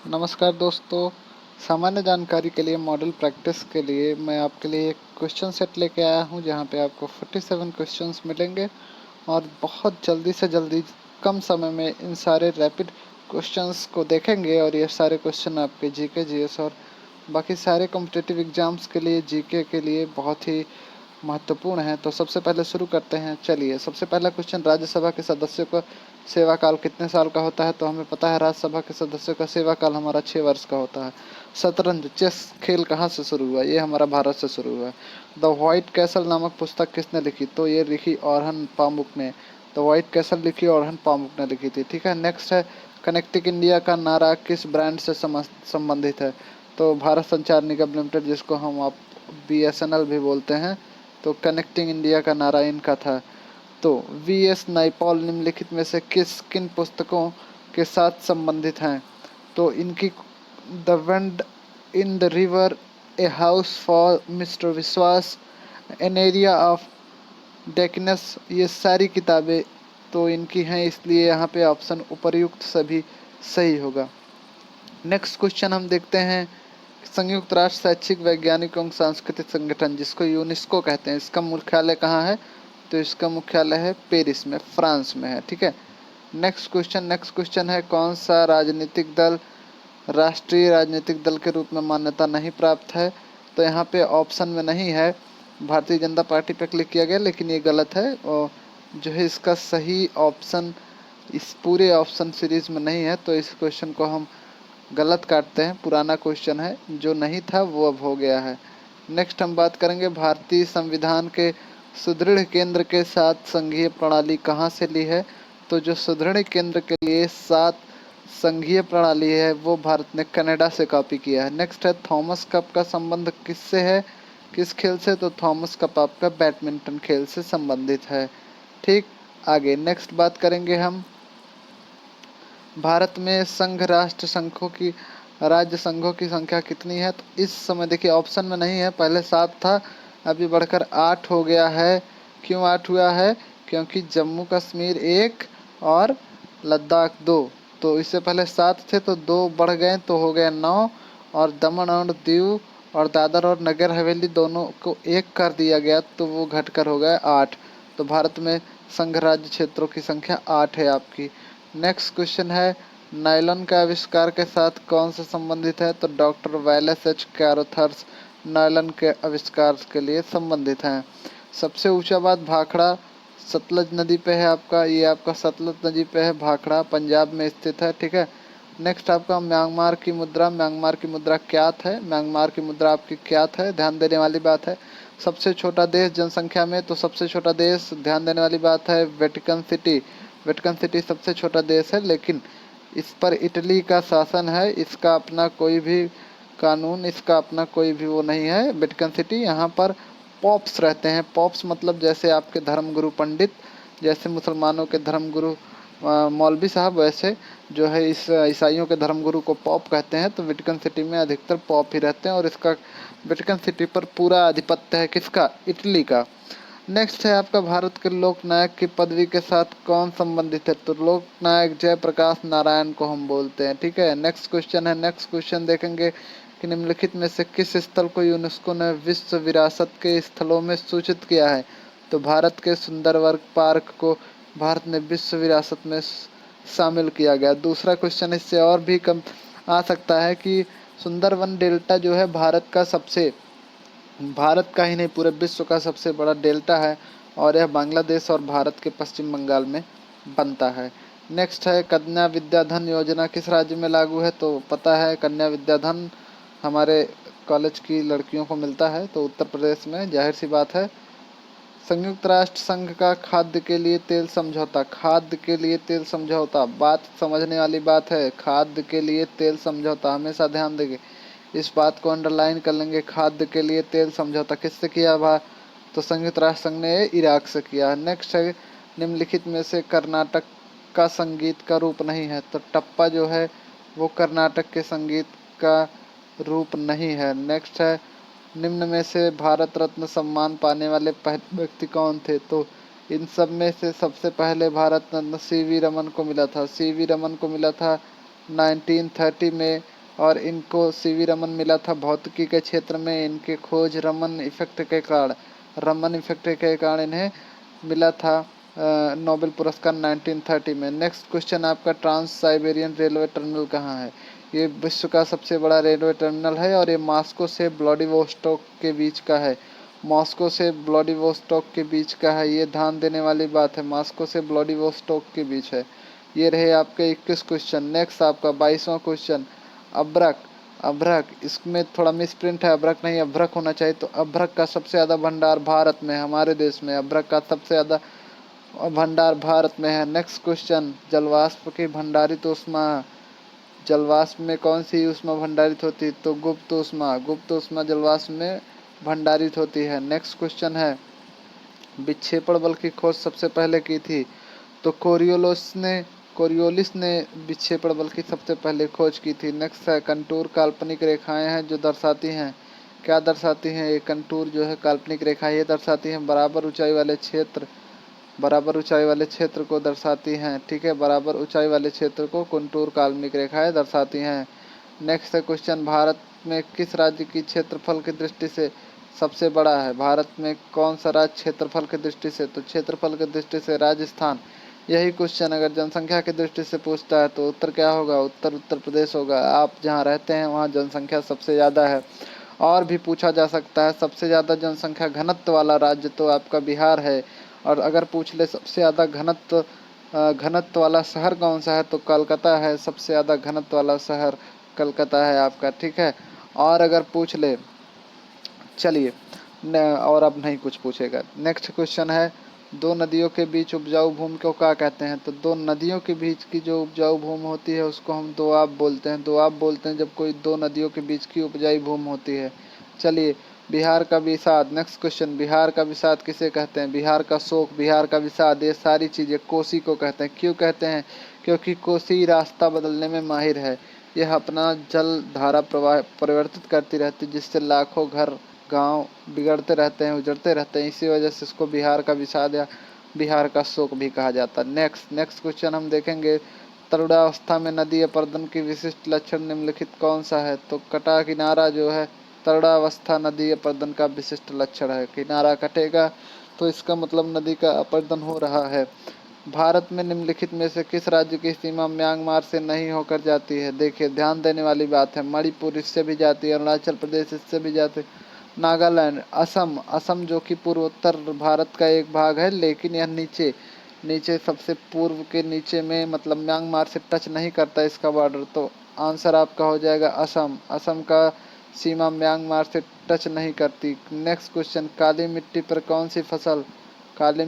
नमस्कार दोस्तों। सामान्य जानकारी के लिए मॉडल प्रैक्टिस के लिए मैं आपके लिए एक क्वेश्चन सेट लेके आया हूं, जहां पे आपको 47 क्वेश्चंस मिलेंगे और बहुत जल्दी से जल्दी कम समय में इन सारे रैपिड क्वेश्चंस को देखेंगे। और ये सारे क्वेश्चन आपके जीके जीएस और बाकी सारे कॉम्पिटिटिव एग्जाम्स के लिए जीके के लिए बहुत ही महत्वपूर्ण है। तो सबसे पहले शुरू करते हैं। चलिए, सबसे पहला क्वेश्चन, राज्यसभा के सदस्यों का सेवा काल कितने साल का होता है? तो हमें पता है राज्यसभा के सदस्यों का सेवा काल हमारा 6 वर्ष का होता है। शतरंज चेस खेल कहाँ से शुरू हुआ? ये हमारा भारत से शुरू हुआ है। द व्हाइट कैसल नामक पुस्तक किसने लिखी? तो ये लिखी ओरहन पामुक ने। द व्हाइट कैसल लिखी ओरहन पामुक ने लिखी थी। ठीक है, नेक्स्ट है, कनेक्टिंग इंडिया का नारा किस ब्रांड से संबंधित है? तो भारत संचार निगम लिमिटेड, जिसको हम आप BSNL भी बोलते हैं, तो कनेक्टिंग इंडिया का नारा इनका था। तो VS नाइपॉल निम्नलिखित में से किन पुस्तकों के साथ संबंधित हैं? तो इनकी the wind in the river, a house for mister विश्वास, एन एरिया ऑफ डेकनेस, ये सारी किताबें तो इनकी हैं, इसलिए यहाँ पे ऑप्शन उपर्युक्त सभी सही होगा। नेक्स्ट क्वेश्चन हम देखते हैं, संयुक्त राष्ट्र शैक्षिक वैज्ञानिक एवं सांस्कृतिक संगठन, जिसको यूनेस्को कहते हैं, इसका मुख्यालय कहाँ है? तो इसका मुख्यालय है पेरिस में, फ्रांस में है। ठीक है, नेक्स्ट क्वेश्चन है, कौन सा राजनीतिक दल राष्ट्रीय राजनीतिक दल के रूप में मान्यता नहीं प्राप्त है? तो यहाँ पे ऑप्शन में नहीं है, भारतीय जनता पार्टी पे क्लिक किया गया, लेकिन ये गलत है। और जो है इसका सही ऑप्शन इस पूरे ऑप्शन सीरीज में नहीं है, तो इस क्वेश्चन को हम गलत काटते हैं। पुराना क्वेश्चन है, जो नहीं था वो अब हो गया है। नेक्स्ट हम बात करेंगे, भारतीय संविधान के सुदृढ़ केंद्र के साथ संघीय प्रणाली कहाँ से ली है? तो जो सुदृढ़ केंद्र के लिए 7 संघीय प्रणाली है, वो भारत ने कनाडा से कॉपी किया है। नेक्स्ट है, थॉमस कप का संबंध किससे है, किस खेल से? तो थॉमस कप आपका बैडमिंटन खेल से संबंधित है। ठीक, आगे नेक्स्ट बात करेंगे हम, भारत में संघ राष्ट्र संघों की राज्य संघों की संख्या कितनी है? तो इस समय देखिए ऑप्शन में नहीं है, पहले 7 था, अभी बढ़कर 8 हो गया है। क्यों 8 हुआ है? क्योंकि जम्मू कश्मीर 1 और लद्दाख 2, तो इससे पहले 7 थे, तो 2 बढ़ गए तो हो गए 9, और दमन और दीव और दादर और नगर हवेली दोनों को 1 कर दिया गया, तो वो घटकर हो गए 8। तो भारत में संघ राज्य क्षेत्रों की संख्या 8 है आपकी। नेक्स्ट क्वेश्चन है, नायलॉन का आविष्कार के साथ कौन सा संबंधित है? तो डॉक्टर वैलेस एच कैरोथर्स नायलॉन के आविष्कार के लिए संबंधित हैं। सबसे ऊंचा बात भाखड़ा सतलज नदी पे है आपका, ये आपका सतलज नदी पे है, भाखड़ा पंजाब में स्थित है। ठीक है, नेक्स्ट आपका म्यांमार की मुद्रा, म्यांमार की मुद्रा क्यात है, म्यांमार की मुद्रा आपकी क्यात है, ध्यान देने वाली बात है। सबसे छोटा देश जनसंख्या में, तो सबसे छोटा देश, ध्यान देने वाली बात है, वेटिकन सिटी। वेटिकन सिटी सबसे छोटा देश है, लेकिन इस पर इटली का शासन है, इसका अपना कोई भी कानून, इसका अपना कोई भी वो नहीं है। वेटिकन सिटी, यहाँ पर पॉप्स रहते हैं। पॉप्स मतलब जैसे आपके धर्मगुरु पंडित, जैसे मुसलमानों के धर्मगुरु मौलवी साहब, वैसे जो है इस ईसाइयों के धर्मगुरु को पॉप कहते हैं। तो वेटिकन सिटी में अधिकतर पॉप ही रहते हैं, और इसका वेटिकन सिटी पर पूरा आधिपत्य है किसका? इटली का। नेक्स्ट है आपका, भारत के लोकनायक की पदवी के साथ कौन संबंधित है? तो लोकनायक जयप्रकाश नारायण को हम बोलते हैं। ठीक है, नेक्स्ट क्वेश्चन है, नेक्स्ट क्वेश्चन देखेंगे कि निम्नलिखित में से किस स्थल को यूनेस्को ने विश्व विरासत के स्थलों में सूचित किया है? तो भारत के सुंदरवन पार्क को भारत ने विश्व विरासत में शामिल किया गया। दूसरा क्वेश्चन इससे और भी कम आ सकता है कि सुंदरवन डेल्टा जो है भारत का ही नहीं पूरे विश्व का सबसे बड़ा डेल्टा है, और यह बांग्लादेश और भारत के पश्चिम बंगाल में बनता है। नेक्स्ट है, कन्या विद्याधन योजना किस राज्य में लागू है? तो पता है, कन्या विद्याधन हमारे कॉलेज की लड़कियों को मिलता है, तो उत्तर प्रदेश में, जाहिर सी बात है। संयुक्त राष्ट्र संघ का खाद्य के लिए तेल समझौता, खाद्य के लिए तेल समझौता, बात समझने वाली बात है। खाद्य के लिए तेल समझौता, हमेशा ध्यान देंगे, इस बात को अंडरलाइन कर लेंगे। खाद्य के लिए तेल समझौता किससे किया हुआ? तो संयुक्त राष्ट्र संघ ने इराक से किया। नेक्स्ट है, निम्नलिखित में से कर्नाटक का संगीत का रूप नहीं है? तो टप्पा जो है वो कर्नाटक के संगीत का रूप नहीं है। नेक्स्ट है, निम्न में से भारत रत्न सम्मान पाने वाले पहले व्यक्ति कौन थे? तो इन सब में से सबसे पहले भारत रत्न CV रमन को मिला था। CV रमन को मिला था 1930 में, और इनको सीवी रमन मिला था भौतिकी के क्षेत्र में। इनके खोज रमन इफेक्ट के कारण इन्हें मिला था नोबेल पुरस्कार 1930 में। नेक्स्ट क्वेश्चन आपका, ट्रांस साइबेरियन रेलवे टनल कहाँ है? ये विश्व का सबसे बड़ा रेलवे टनल है और ये मॉस्को से व्लादिवोस्टोक के बीच का है। मॉस्को से व्लादिवोस्टोक के बीच का है, ये ध्यान देने वाली बात है। मॉस्को से व्लादिवोस्टोक के बीच है। ये रहे आपके 21 क्वेश्चन। नेक्स्ट आपका 22वां क्वेश्चन, अभ्रक। अभ्रक, इसमें थोड़ा मिस प्रिंट है, अभ्रक नहीं अभ्रक होना चाहिए। तो अभ्रक का सबसे ज़्यादा भंडार भारत में, हमारे देश में अभ्रक का सबसे ज़्यादा भंडार भारत में है। नेक्स्ट क्वेश्चन, जलवाष्प की भंडारित ऊष्मा। जलवाष्प में कौन सी ऊष्मा भंडारित होती है? तो गुप्त ऊष्मा। गुप्त ऊष्मा जलवाष्प में भंडारित होती है। नेक्स्ट क्वेश्चन है, विक्षेपण बल की खोज सबसे पहले की थी? तो कोरियोलिस ने विक्षेपण बल की सबसे पहले खोज की थी। नेक्स्ट है, कंटूर काल्पनिक रेखाएं हैं जो दर्शाती हैं, क्या दर्शाती हैं? ये कंटूर जो है काल्पनिक रेखा, ये दर्शाती हैं बराबर ऊंचाई वाले क्षेत्र को दर्शाती हैं। ठीक है, बराबर ऊंचाई वाले क्षेत्र को कंटूर काल्पनिक रेखाएं दर्शाती हैं। नेक्स्ट है क्वेश्चन, भारत में किस राज्य की क्षेत्रफल की दृष्टि से सबसे बड़ा है? भारत में कौन सा राज्य क्षेत्रफल की दृष्टि से? तो क्षेत्रफल की दृष्टि से राजस्थान। यही क्वेश्चन अगर जनसंख्या की दृष्टि से पूछता है तो उत्तर क्या होगा? उत्तर उत्तर प्रदेश होगा। आप जहाँ रहते हैं वहाँ जनसंख्या सबसे ज़्यादा है। और भी पूछा जा सकता है, सबसे ज़्यादा जनसंख्या घनत्व वाला राज्य तो आपका बिहार है। और अगर पूछ ले सबसे ज़्यादा घनत्व वाला शहर कौन सा है? तो कलकत्ता है। सबसे ज़्यादा घनत्व वाला शहर कलकत्ता है आपका। ठीक है, और अगर पूछ ले, चलिए और अब नहीं कुछ पूछेगा। नेक्स्ट क्वेश्चन है, दो नदियों के बीच उपजाऊ भूमि को क्या कहते हैं? तो दो नदियों के बीच की जो उपजाऊ भूमि होती है उसको हम दोआब बोलते हैं। दोआब बोलते हैं जब कोई दो नदियों के बीच की उपजाऊ भूमि होती है। चलिए, बिहार का विषाद। नेक्स्ट क्वेश्चन, बिहार का विषाद किसे कहते हैं? बिहार का शोक, बिहार का विषाद, ये सारी चीज़ें कोसी को कहते हैं। क्यों कहते हैं? क्योंकि कोसी रास्ता बदलने में माहिर है। यह अपना जल धारा प्रवाह परिवर्तित करती रहती है, जिससे लाखों घर गांव बिगड़ते रहते हैं, उजड़ते रहते हैं। इसी वजह से इसको बिहार का विषाद या बिहार का शोक भी कहा जाता है। नेक्स्ट क्वेश्चन हम देखेंगे, तरुणावस्था में नदी अपरदन की विशिष्ट लक्षण निम्नलिखित कौन सा है? तो कटा किनारा जो है तरुणावस्था नदी अपरदन का विशिष्ट लक्षण है। किनारा कटेगा तो इसका मतलब नदी का अपरदन हो रहा है। भारत में निम्नलिखित में से किस राज्य की सीमा म्यांमार से नहीं होकर जाती है? देखिए, ध्यान देने वाली बात है, मणिपुर इससे भी जाती है, अरुणाचल प्रदेश इससे भी जाती है, नागालैंड, असम जो कि पूर्वोत्तर भारत का एक भाग है, लेकिन यह नीचे नीचे सबसे पूर्व के नीचे में, मतलब म्यांमार से टच नहीं करता इसका बॉर्डर। तो आंसर आपका हो जाएगा असम। असम का सीमा म्यांमार से टच नहीं करती। नेक्स्ट क्वेश्चन, काली मिट्टी पर कौन सी फसल? काली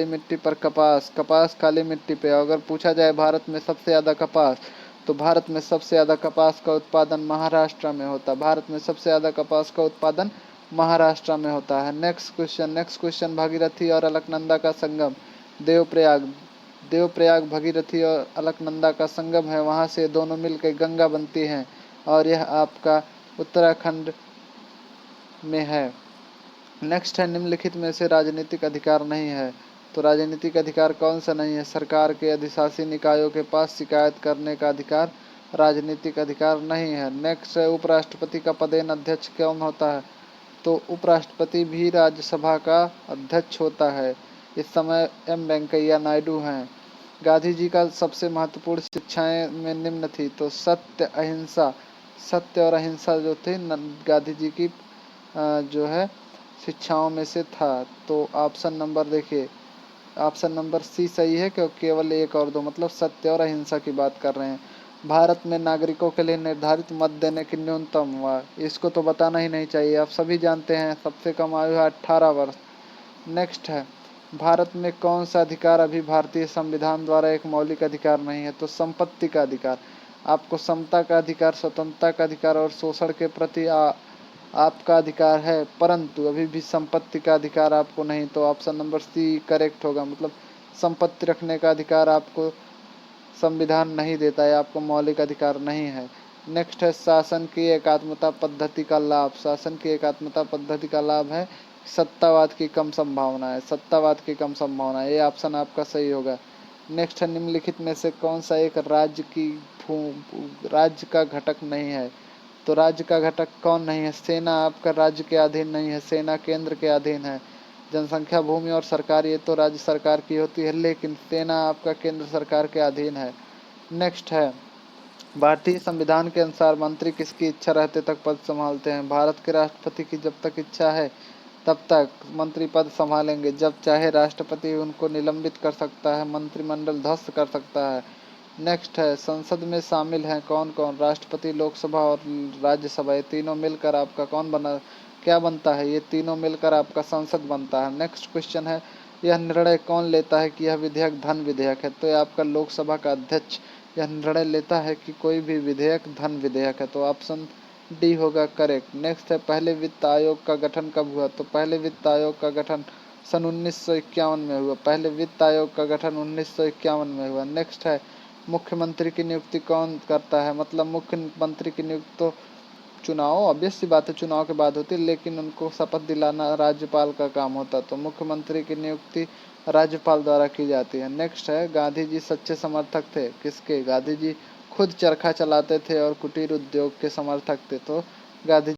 मिट्टी पर कपास। कपास काली मिट्टी पे। अगर पूछा जाए भारत में सबसे ज़्यादा कपास, तो भारत में सबसे ज़्यादा कपास का उत्पादन महाराष्ट्र में होता है। भारत में सबसे ज़्यादा कपास का उत्पादन महाराष्ट्र में होता है। नेक्स्ट क्वेश्चन, भागीरथी और अलकनंदा का संगम। देवप्रयाग। देवप्रयाग भगीरथी और अलकनंदा का संगम है, वहाँ से दोनों मिलकर गंगा बनती हैं और यह आपका उत्तराखंड में है। नेक्स्ट है, निम्नलिखित में से राजनीतिक अधिकार नहीं है। तो राजनीतिक अधिकार कौन सा नहीं है? सरकार के अधिशासी निकायों के पास शिकायत करने का अधिकार राजनीतिक अधिकार नहीं है। नेक्स्ट है, उपराष्ट्रपति का पदेन अध्यक्ष कौन होता है? तो उपराष्ट्रपति भी राज्यसभा का अध्यक्ष होता है। इस समय एम वेंकैया नायडू हैं। गांधी जी का सबसे महत्वपूर्ण शिक्षाएं में निम्न थी। तो सत्य और अहिंसा जो थे गांधी जी की जो है शिक्षाओं में से था। तो ऑप्शन नंबर देखिए, ऑप्शन नंबर सी सही है, क्योंकि केवल एक और दो, मतलब सत्य और अहिंसा की बात कर रहे हैं। भारत में नागरिकों के लिए निर्धारित मत देने की न्यूनतम इसको तो बताना ही नहीं चाहिए, आप सभी जानते हैं, सबसे कम आयु है 18 वर्ष। नेक्स्ट है, भारत में कौन सा अधिकार अभी भारतीय संविधान द्वारा एक मौलिक अधिकार नहीं है? तो संपत्ति का अधिकार। आपको समता का अधिकार, स्वतंत्रता का अधिकार और शोषण के प्रति आपका अधिकार है, परंतु अभी भी संपत्ति का अधिकार आपको नहीं। तो ऑप्शन नंबर सी करेक्ट होगा, मतलब संपत्ति रखने का अधिकार आपको संविधान नहीं देता है, आपको मौलिक अधिकार नहीं है। नेक्स्ट है, शासन की एकात्मता पद्धति का लाभ। शासन की एकात्मता पद्धति का लाभ है सत्तावाद की कम संभावना है। सत्तावाद की कम संभावना है, ये ऑप्शन आपका सही होगा। नेक्स्ट है निम्नलिखित में से कौन सा एक राज्य का घटक नहीं है। तो राज्य का घटक कौन नहीं है? सेना आपका राज्य के अधीन नहीं है, सेना केंद्र के अधीन है। जनसंख्या, भूमि और सरकार ये तो राज्य सरकार की होती है, लेकिन सेना आपका केंद्र सरकार के अधीन है। नेक्स्ट है भारतीय संविधान के अनुसार मंत्री किसकी इच्छा रहते तक पद संभालते हैं? भारत के राष्ट्रपति की जब तक इच्छा है तब तक मंत्री पद संभालेंगे, जब चाहे राष्ट्रपति उनको निलंबित कर सकता है, मंत्रिमंडल ध्वस्त कर सकता है। नेक्स्ट है संसद में शामिल हैं कौन कौन? राष्ट्रपति, लोकसभा और राज्यसभा, ये तीनों मिलकर आपका कौन बना क्या बनता है? ये तीनों मिलकर आपका संसद बनता है। नेक्स्ट क्वेश्चन है यह निर्णय कौन लेता है कि यह विधेयक धन विधेयक है? तो ये आपका लोकसभा का अध्यक्ष यह निर्णय लेता है कि कोई भी विधेयक धन विधेयक है। तो ऑप्शन डी होगा करेक्ट। नेक्स्ट है पहले वित्त आयोग का गठन कब हुआ? तो पहले वित्त आयोग का गठन सन 1951 में हुआ। पहले वित्त आयोग का गठन 1951 में हुआ। नेक्स्ट है मुख्यमंत्री की नियुक्ति कौन करता है? मतलब मुख्यमंत्री की नियुक्ति तो चुनाव ऑब्वियस सी बात है, चुनाव के बाद होती है, लेकिन उनको शपथ दिलाना राज्यपाल का काम होता है। तो मुख्यमंत्री की नियुक्ति राज्यपाल द्वारा की जाती है। नेक्स्ट है गांधी जी सच्चे समर्थक थे किसके? गांधी जी खुद चरखा चलाते थे और कुटीर उद्योग के समर्थक थे। तो गांधी